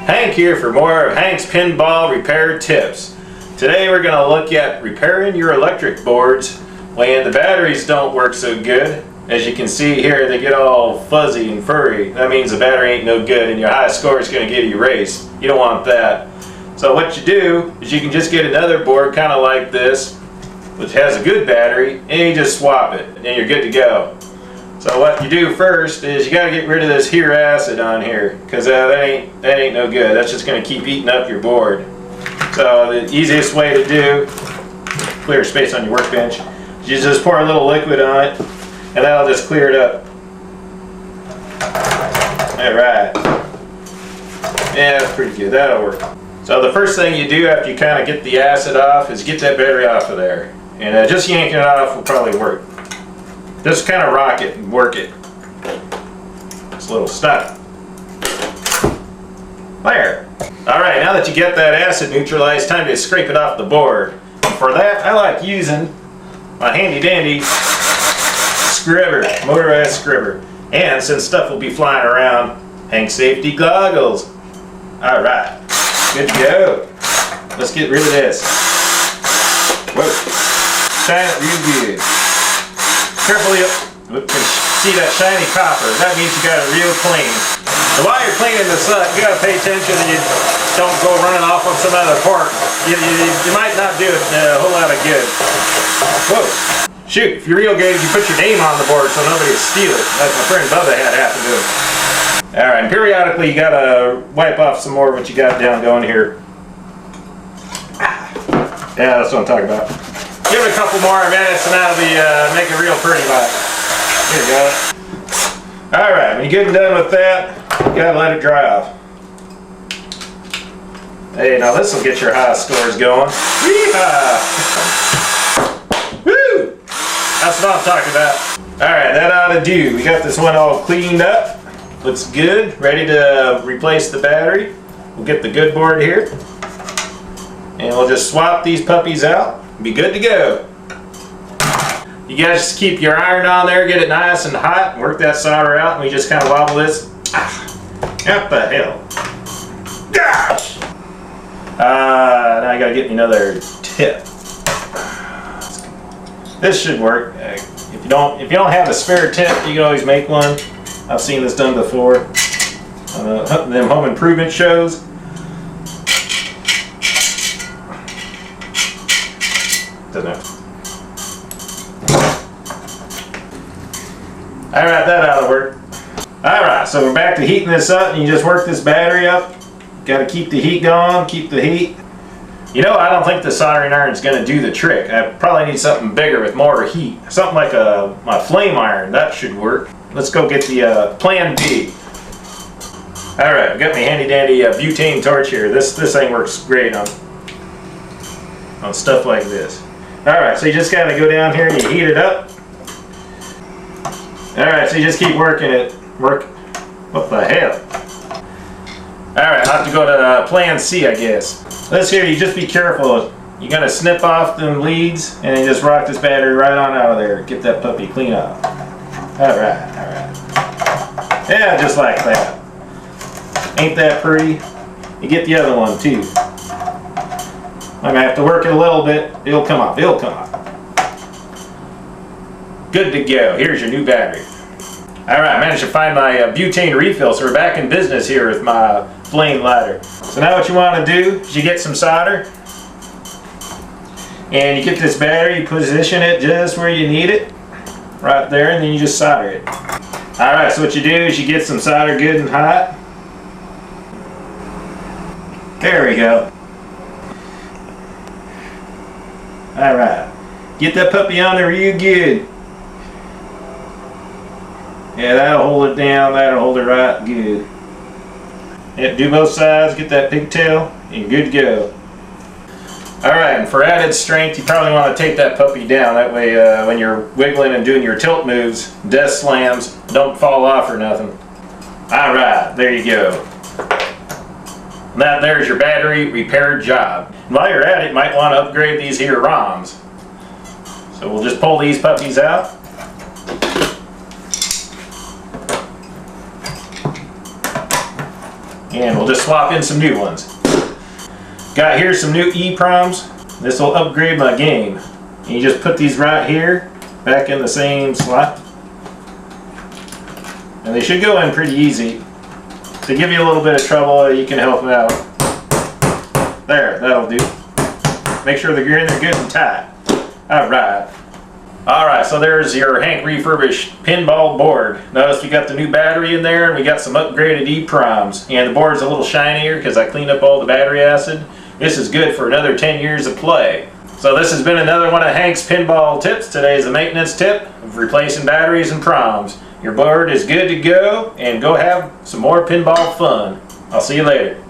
Hank here for more of Hank's Pinball Repair Tips. Today we're going to look at repairing your electric boards when the batteries don't work so good. As you can see here, they get all fuzzy and furry. That means the battery ain't no good and your high score is going to get erased. You don't want that. So what you do is you can just get another board kind of like this, which has a good battery, and you just swap it and you're good to go. So what you do first is you got to get rid of this here acid on here, because that ain't no good. That's just going to keep eating up your board. So the easiest way to do, clear space on your workbench, is you just pour a little liquid on it, and that'll just clear it up. Alright. Yeah, that's pretty good. That'll work. So the first thing you do after you kind of get the acid off is get that battery off of there. And just yanking it off will probably work. Just kind of rock it and work it. It's a little stuck. There. Alright, now that you get that acid neutralized, time to scrape it off the board. And for that, I like using my handy dandy scribber, motorized scribber. And since stuff will be flying around, Hank safety goggles. Alright, good to go. Let's get rid of this. Whoa. Shine it real good. Carefully, see that shiny copper. That means you got it real clean. And while you're cleaning this up, you got to pay attention that you don't go running off on some other part. You might not do it a whole lot of good. Whoa. Shoot, if you're real good, you put your name on the board so nobody will steal it. Like my friend Bubba had happen to him. Alright, and periodically you got to wipe off some more of what you got down going here. Yeah, that's what I'm talking about. Give it a couple more minutes and that'll be make it real pretty like. Here you go. Alright, when you get done with that, you gotta let it dry off. Hey, now this will get your high scores going. Yeehaw! Woo! That's what I'm talking about. Alright, that ought to do. We got this one all cleaned up. Looks good. Ready to replace the battery. We'll get the good board here. And we'll just swap these puppies out. Be good to go. You guys just keep your iron on there, get it nice and hot, work that solder out, and we just kind of wobble this. What the hell? Gosh! Now I gotta get me another tip. This should work. If you don't have a spare tip, you can always make one. I've seen this done before. Them home improvement shows. Alright, that ought to work. Alright, so we're back to heating this up, and you just work this battery up. Got to keep the heat going, keep the heat. You know, I don't think the soldering iron is going to do the trick. I probably need something bigger with more heat. Something like my flame iron, that should work. Let's go get the plan B. Alright, I've got my handy dandy butane torch here. This thing works great on stuff like this. Alright, so you just got to go down here and you heat it up. Alright, so you just keep working it. What the hell? Alright, I'll have to go to plan C, I guess. This here, you just be careful. You're going to snip off them leads and then just rock this battery right on out of there. Get that puppy clean off. Alright. Yeah, just like that. Ain't that pretty? You get the other one too. I'm going to have to work it a little bit. It'll come off. Good to go. Here's your new battery. Alright, I managed to find my butane refill, so we're back in business here with my flame lighter. So now what you want to do is you get some solder. And you get this battery, you position it just where you need it. Right there, and then you just solder it. Alright, so what you do is you get some solder good and hot. There we go. Alright. Get that puppy on there real good. Yeah, that'll hold it down, that'll hold it right good. Yeah, do both sides, get that pigtail, and good to go. Alright, and for added strength, you probably want to take that puppy down. That way, when you're wiggling and doing your tilt moves, desk slams don't fall off or nothing. Alright, there you go. That there's your battery repair job. And while you're at it, you might want to upgrade these here ROMs. So we'll just pull these puppies out. and we'll just swap in some new ones. Got here some new EPROMs. This will upgrade my game. And you just put these right here, back in the same slot. And they should go in pretty easy. If they give you a little bit of trouble, you can help them out. There, that'll do. Make sure they're in there good and tight. Alright. Alright, so there's your Hank refurbished pinball board. Notice we got the new battery in there and we got some upgraded EPROMs. And the board's a little shinier because I cleaned up all the battery acid. This is good for another 10 years of play. So this has been another one of Hank's pinball tips. Today is a maintenance tip of replacing batteries and proms. Your board is good to go, and go have some more pinball fun. I'll see you later.